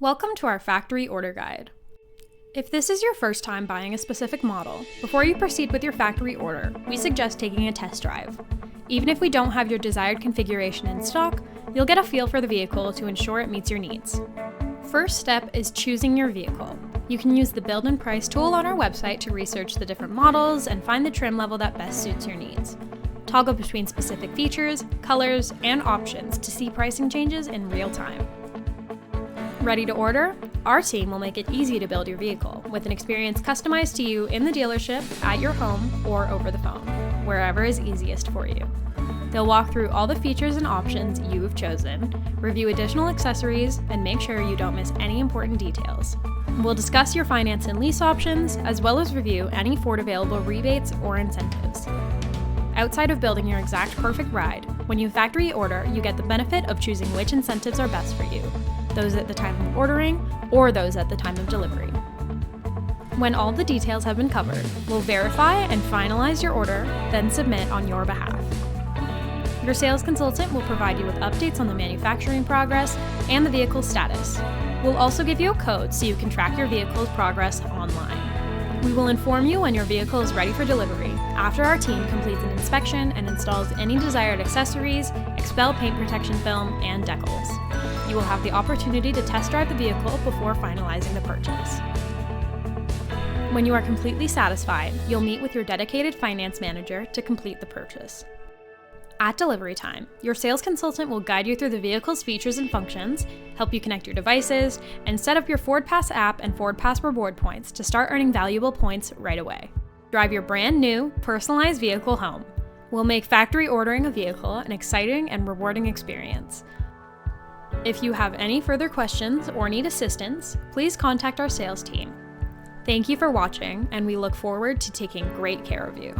Welcome to our factory order guide. If this is your first time buying a specific model, before you proceed with your factory order, we suggest taking a test drive. Even if we don't have your desired configuration in stock, you'll get a feel for the vehicle to ensure it meets your needs. First step is choosing your vehicle. You can use the build and price tool on our website to research the different models and find the trim level that best suits your needs. Toggle between specific features, colors, and options to see pricing changes in real time. Ready to order? Our team will make it easy to build your vehicle with an experience customized to you in the dealership, at your home, or over the phone, wherever is easiest for you. They'll walk through all the features and options you have chosen, review additional accessories, and make sure you don't miss any important details. We'll discuss your finance and lease options, as well as review any Ford available rebates or incentives. Outside of building your exact perfect ride, when you factory order, you get the benefit of choosing which incentives are best for you, those at the time of ordering or those at the time of delivery. When all the details have been covered, we'll verify and finalize your order, then submit on your behalf. Your sales consultant will provide you with updates on the manufacturing progress and the vehicle's status. We'll also give you a code so you can track your vehicle's progress online. We will inform you when your vehicle is ready for delivery after our team completes an inspection and installs any desired accessories, expel paint protection film, and decals. You will have the opportunity to test drive the vehicle before finalizing the purchase. When you are completely satisfied, you'll meet with your dedicated finance manager to complete the purchase. At delivery time, your sales consultant will guide you through the vehicle's features and functions, help you connect your devices, and set up your FordPass app and FordPass reward points to start earning valuable points right away. Drive your brand new, personalized vehicle home. We'll make factory ordering a vehicle an exciting and rewarding experience. If you have any further questions or need assistance, please contact our sales team. Thank you for watching, and we look forward to taking great care of you.